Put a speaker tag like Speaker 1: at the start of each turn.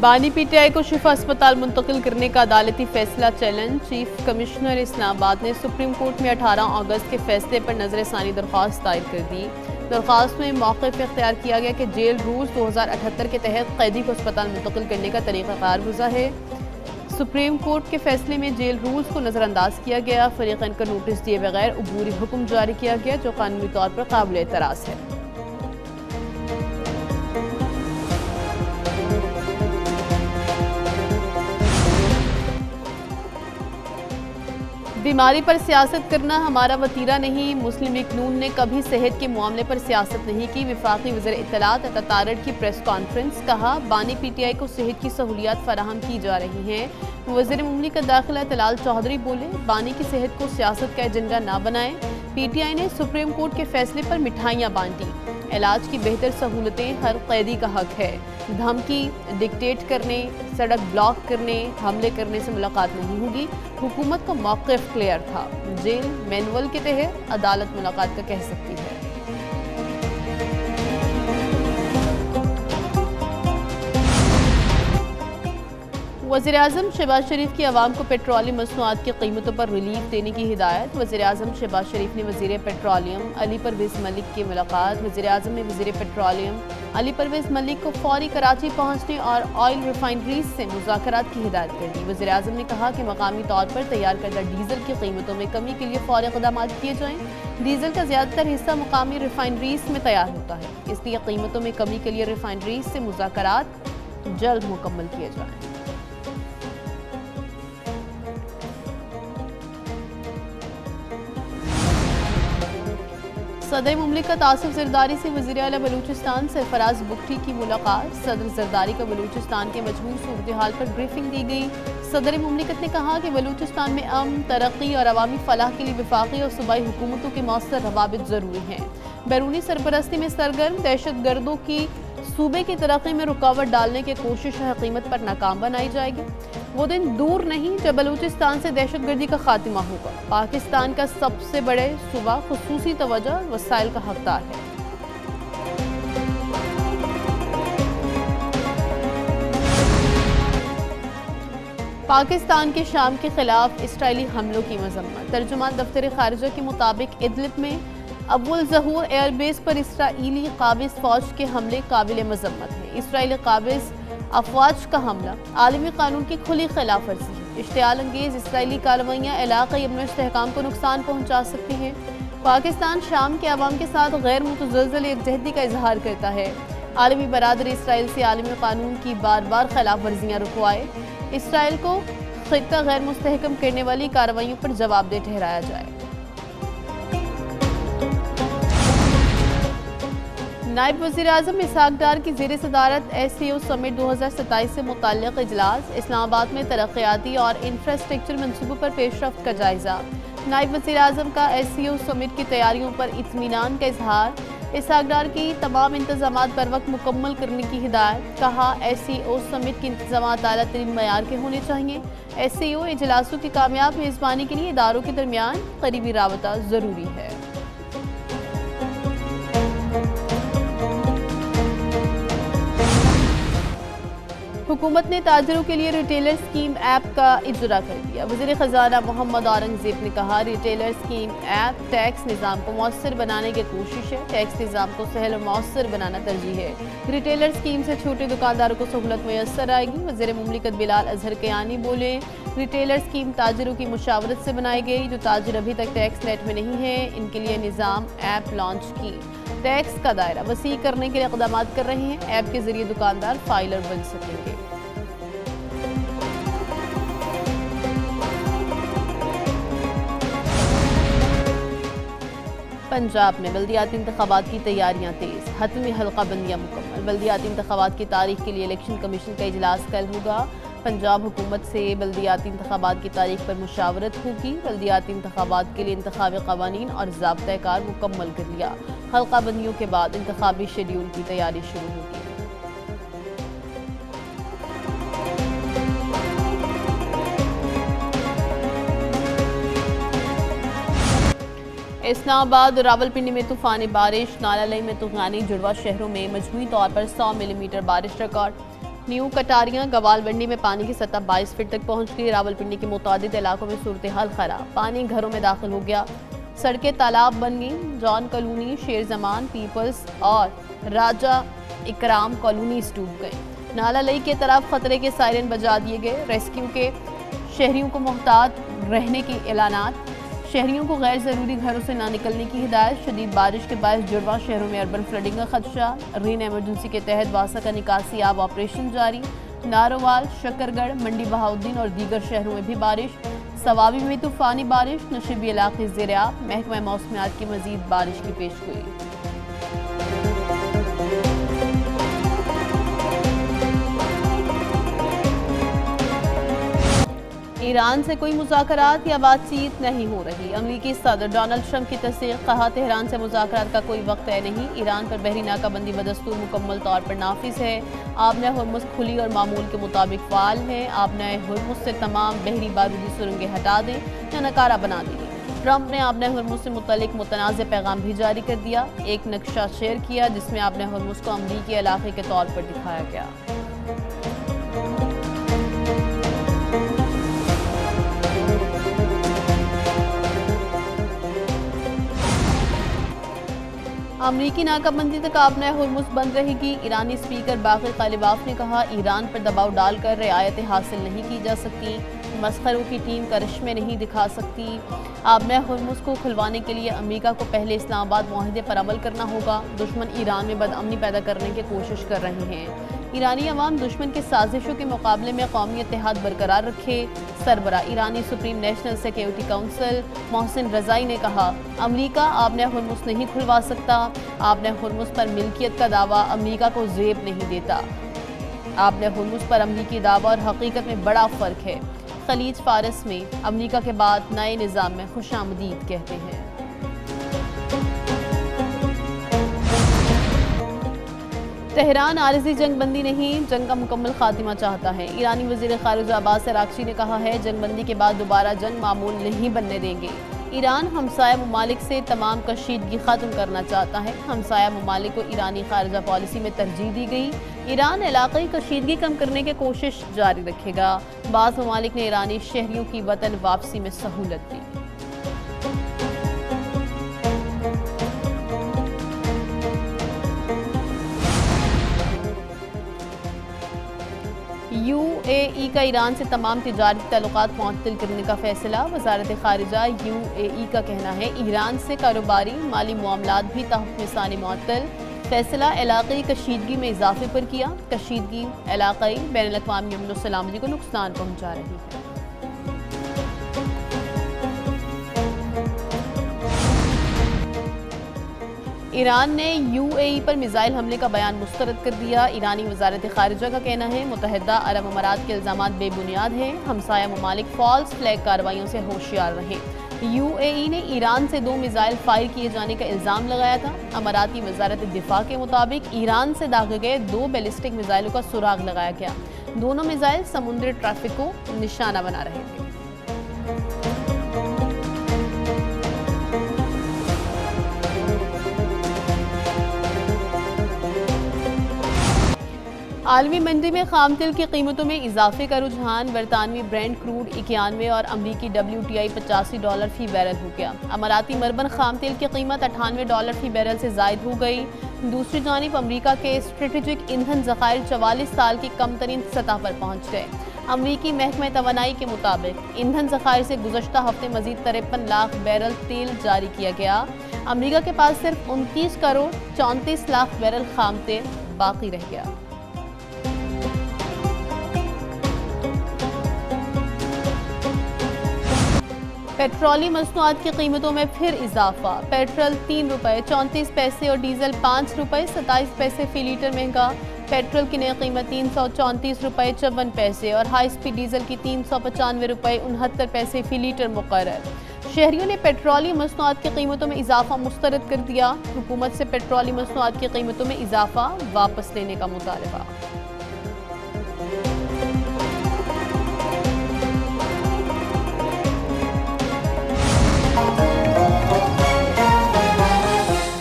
Speaker 1: बानी पीटीआई को शिफा अस्पताल मुंतकिल करने का अदालती फैसला चैलेंज। चीफ कमिश्नर इस्लामाबाद ने सुप्रीम कोर्ट में 18 अगस्त के फैसले पर नजरसानी दरख्वास्त दायर कर दी। दरख्वास्त में मौक़िफ़ इख्तियार किया गया कि जेल रूल्स 2078 के तहत कैदी को अस्पताल मुंतकिल करने का तरीक़ाकार गुज़ा है। सुप्रीम कोर्ट के फैसले में जेल रूल्स को नज़रअंदाज किया गया। फरीक़ैन को नोटिस दिए बगैर अबूरी हुक्म जारी किया गया जो कानूनी तौर पर काबिल एतराज़ है। बीमारी पर सियासत करना हमारा वतीरा नहीं। मुस्लिम लीग नून ने कभी सेहत के मामले पर सियासत नहीं की। वफाकी वज़ीर इत्तलात अता तारड़ की प्रेस कॉन्फ्रेंस। कहा, बानी पीटीआई को सेहत की सहूलियात फराहम की जा रही हैं। वज़ीर मुमलिकत दाखिला तलाल चौधरी बोले, बानी की सेहत को सियासत का एजेंडा ना बनाएं। पीटीआई ने सुप्रीम कोर्ट के फैसले पर मिठाइयाँ बांटी। इलाज की बेहतर सहूलतें हर कैदी का हक है। धमकी, डिक्टेट करने, सड़क ब्लॉक करने, हमले करने से मुलाकात नहीं होगी। हुकूमत का मौक़िफ़ क्लियर था। जेल मैनुअल के तहत अदालत मुलाकात का कह सकती है। वज़ीर-ए-आज़म शहबाज शरीफ की आवाम को पेट्रोलियम मसनूआत की कीमतों पर रिलीफ देने की हिदायत। वज़ीर-ए-आज़म शहबाज शरीफ ने वज़ीर पेट्रोलियम अली परवेज़ मलिक की मुलाकात। वज़ीर-ए-आज़म ने वज़ीर पेट्रोलियम अली परवेज़ मलिक को फौरी कराची पहुँचने और ऑयल रिफाइनरीज से मुज़ाकरात की हिदायत कर दी। वज़ीर-ए-आज़म ने कहा कि मकामी तौर पर तैयार करदा डीजल की कीमतों में कमी के लिए फौरी इक़दाम किए जाएँ। डीजल का ज़्यादातर हिस्सा मकामी रिफाइनरीज में तैयार होता है, इसलिए कीमतों में कमी के लिए रिफाइनरीज से मुज़ाकरात जल्द मुकम्मल किए जाएँ। सदर मुमलिकत आसिफ जरदारी से वज़ीर आला बलूचिस्तान सरफराज बुगटी की मुलाकात। सदर जरदारी को बलूचिस्तान के मजमूई सूरत हाल पर ब्रीफिंग दी गई। सदर मुमलिकत ने कहा कि बलूचिस्तान में अमन, तरक्की और अवामी फलाह के लिए वफाकी और सूबाई हुकूमतों के मौसर रवाबित ज़रूरी हैं। बैरूनी सरपरस्ती में सरगर्म दहशत गर्दों की सूबे की तरक्की में रुकावट डालने की कोशिश हर कीमत पर नाकाम बनाई जाएगी। वो दिन दूर नहीं जब बलूचिस्तान से दहशत गर्दी का खात्मा होगा। पाकिस्तान का सबसे बड़े सूबा खुसूसी तवज्जो और वसाइल का हकदार है। पाकिस्तान के शाम के खिलाफ इसराइली हमलों की मजम्मत। तर्जुमान दफ्तर खारिजा के मुताबिक इदलिब में अबुल ज़हूर एयरबेस पर इसराइली काबिज़ फौज के हमले काबिल मजम्मत है। इसराइली काबिज़ अफवाज का हमला आलमी कानून की खुली खिलाफ वर्जी है। इश्तियाल अंगेज इसराइली कार्रवाइयाँ इलाक़ाई अमन इस्तेहकाम को नुकसान पहुँचा सकती हैं। पाकिस्तान शाम के अवाम के साथ गैर मुतज़लज़ल यकजहती का इजहार करता है। आलमी बरादरी इसराइल से आलमी कानून की बार बार खिलाफ वर्जियाँ रुकवाए। इसराइल को खित्ता गैर मुस्तहकम करने वाली कार्रवाइयों पर जवाबदेह ठहराया जाए। नायब वज़ीर-ए-आज़म इसहाक़ डार की ज़ेर सदारत SCO समिट 2027 से मुताल्लिक़ इजलास। इस्लामाबाद में तरक्याती और इंफ्रास्ट्रक्चर मनसूबों पर पेशरफ्त का जायज़ा। नायब वज़ीर-ए-आज़म का SCO समिट की तैयारियों पर इत्मीनान का इजहार। इसहाक़ डार की तमाम इंतज़ामात बर वक्त मुकम्मल करने की हिदायत। कहा, SCO समिट के इंतज़ामात आला तरीन मयार के होने चाहिए। SCO इजलासों की कामयाब मेज़बानी के लिए इदारों के दरमियान करीबी राबता ज़रूरी है। हुकूमत ने ताजरों के लिए रिटेलर स्कीम ऐप का इजरा कर दिया। वज़ीर ख़जाना मोहम्मद औरंगज़ेब ने कहा, रिटेलर स्कीम ऐप टैक्स निज़ाम को मौसर बनाने की कोशिश है। टैक्स निज़ाम को सहल और मौसर बनाना तरजीह है। रिटेलर स्कीम से छोटे दुकानदारों को सहूलत मैसर आएगी। वज़ीर मुमलिकत बिलाल अजहर कयानी बोले, रिटेलर स्कीम ताजरों की मुशावरत से बनाई गई। जो ताजर अभी तक टैक्स नेट में नहीं है, इनके लिए निज़ाम ऐप लॉन्च की। टैक्स का दायरा वसी करने के लिए इक़दाम कर रहे हैं। ऐप के जरिए दुकानदार फाइलर बन सकेंगे। पंजाब में बल्दियाती इंतखाबात की तैयारियां तेज। हतमी हल्का बंदियां मुकम्मल। बल्दियाती इंतखाबात की तारीख के लिए इलेक्शन कमीशन का इजलास कल होगा। पंजाब हुकूमत से बल्दियाती इंतखाबात की तारीख पर मुशावरत होगी। बल्दियाती इंतखाबात के लिए इंतखाबी कवानीन और ज़ाब्ता कार मुकम्मल कर लिया। हल्का बंदियों के बाद इंतखाबी शेड्यूल की तैयारी शुरू होगी। इस्लामाबाद और रावलपिंडी में तूफानी बारिश। नालालई में तूफानी जुड़वा शहरों में मजमूई तौर पर 100 मिलीमीटर बारिश रिकॉर्ड। न्यू कटारियां गवालवंडी में पानी की सतह 22 फीट तक पहुंच गई। रावलपिंडी के मुतादिद इलाकों में सूरत हाल खराब, पानी घरों में दाखिल हो गया, सड़कें तालाब बन गई। जॉन कॉलोनी, शेर जमान, पीपल्स और राजा इकराम कॉलोनीज डूब गए। नाला लई के तरफ खतरे के सायरन बजा दिए गए। रेस्क्यू के शहरियों को मोहतात रहने के ऐलानात। शहरियों को गैर जरूरी घरों से ना निकलने की हिदायत। शदीद बारिश के बायस जुड़वा शहरों में अर्बन फ्लडिंग का खदशा। रेन एमरजेंसी के तहत वासा का निकासी आब ऑपरेशन जारी। नारोवाल, शकरगढ़, मंडी बहाउद्दीन और दीगर शहरों में भी बारिश। सवाबी में तूफानी बारिश। नशीबी इलाके ज़ेर-ए-आब। महकमा मौसमियात की मजीद बारिश की पेशगोई। ईरान से कोई मुज़ाकरात या बातचीत नहीं हो रही। अमेरिकी सदर डोनाल्ड ट्रंप की तस्दीक। कहा, तेहरान से मुज़ाकरात का कोई वक्त तय नहीं। ईरान पर बहरी नाकाबंदी बदस्तूर मुकम्मल तौर पर नाफिज है। आबना हुर्मुज़ खुली और मामूल के मुताबिक फ़ाल है। आबना हुर्मुज़ से तमाम बहरी बारूदी सुरंगें हटा दें या नकारा बना दें। ट्रंप ने आबना हुर्मुज़ से मुतल्लिक मुतनाज़ पैगाम भी जारी कर दिया। एक नक्शा शेयर किया जिसमें आबना हुर्मुज़ को अमरीकी इलाके के तौर पर दिखाया गया। अमरीकी नाकाबंदी तक आबना हुर्मुज़ बंद रहेगी। ईरानी स्पीकर बाक़िर ग़ालिबाफ ने कहा, ईरान पर दबाव डालकर रियायतें हासिल नहीं की जा सकती। मस्खरों की टीम करिश्मे नहीं दिखा सकती। आबना हुर्मुज़ को खुलवाने के लिए अमेरिका को पहले इस्लामाबाद मुआहदे पर अमल करना होगा। दुश्मन ईरान में बदअमनी पैदा करने की कोशिश कर रहे हैं। ईरानी अवाम दुश्मन की साजिशों के मुकाबले में कौमी इत्तेहाद बरकरार रखे। सरबरा ईरानी सुप्रीम नेशनल सिक्योरिटी काउंसिल मोहसिन रज़ाई ने कहा, अमरीका आबना हुर्मुज़ नहीं खुलवा सकता। आबना हुर्मुज़ पर मिल्कियत का दावा अमरीका को ज़ेब नहीं देता। आबना हुर्मुज़ पर अमरीकी दावा और हकीकत में बड़ा फ़र्क है। खलीज फारस में अमरीका के बाद नए निज़ाम में खुशामदीद कहते हैं। तेहरान आरज़ी जंगबंदी नहीं, जंग का मुकम्मल खात्मा चाहता है। ईरानी वज़ीर ख़ारिजा अब्बास अराग़ची ने कहा है, जंगबंदी के बाद दोबारा जंग मामूल नहीं बनने देंगे। ईरान हमसाया ममालिक से तमाम कशीदगी ख़त्म करना चाहता है। हमसाया ममालिक को ईरानी ख़ारिजा पॉलिसी में तरजीह दी गई। ईरान इलाक़ाई कशीदगी कम करने की कोशिश जारी रखेगा। बाज़ ममालिक ने ईरानी शहरियों की वतन वापसी में सहूलत दी। UAE का ईरान से तमाम तिजारती ताल्लुकात मुअत्तल करने का फैसला। वज़ारत ख़ारिजा UAE का कहना है, ईरान से कारोबारी माली मामलात भी तहफ़्फ़ुज़ सानी मुअत्तल। फैसला इलाक़ाई कशीदगी में इजाफे पर किया। कशीदगी इलाक़ाई बैनुल-अक़वामी अमन व सलामती को नुकसान पहुँचा रही है। ईरान ने UAE पर मिसाइल हमले का बयान मुस्तरद कर दिया। ईरानी वज़ारत ख़ारिजा का कहना है, मुत्तहिदा अरब अमारात के इल्ज़ामात बेबुनियाद हैं। हमसाया ममालिक फ़ॉल्स फ्लैग कार्रवाइयों से होशियार रहे। UAE ने ईरान से 2 मिसाइल फायर किए जाने का इल्ज़ाम लगाया था। अमाराती वज़ारत दिफ़ा के मुताबिक ईरान से दागे गए 2 बैलिस्टिक मिसाइलों का सुराग लगाया गया। दोनों मिसाइल समुद्री ट्रैफिक को निशाना बना रहे थे। आलमी मंडी में खाम तेल की कीमतों में इजाफे का रुझान। बरतानवी ब्रेंट क्रूड 91 और अमरीकी WTI $85 फी बैरल हो गया। अमाराती मरबन खाम तेल की कीमत $98 फी बैरल से जायद हो गई। दूसरी जानिब अमरीका के स्ट्रेटेजिक ईंधन ज़खायर 44 साल की कम तरीन सतह पर पहुँच गए। अमरीकी महकमा तवानाई के मुताबिक ईंधन ज़खायर से गुज़श्ता हफ्ते मजीद 53 लाख बैरल तेल जारी किया गया। अमरीका के पास सिर्फ 29 करोड़ 34 लाख बैरल खाम तेल बाकी रह गया। पेट्रोली मसनूआत की कीमतों में फिर इजाफा। पेट्रोल ₹3.34 और डीजल ₹5.27 फी लीटर महंगा। पेट्रोल की नई कीमत ₹334.54 और हाई स्पीड डीजल की ₹395.69 फी लीटर मुकर्रर। शहरियों ने पेट्रोली मसनूआत की कीमतों में इजाफा मुस्तरद कर दिया। हुकूमत से पेट्रोली मसनूआत की कीमतों में इजाफा वापस लेने का मुतालबा।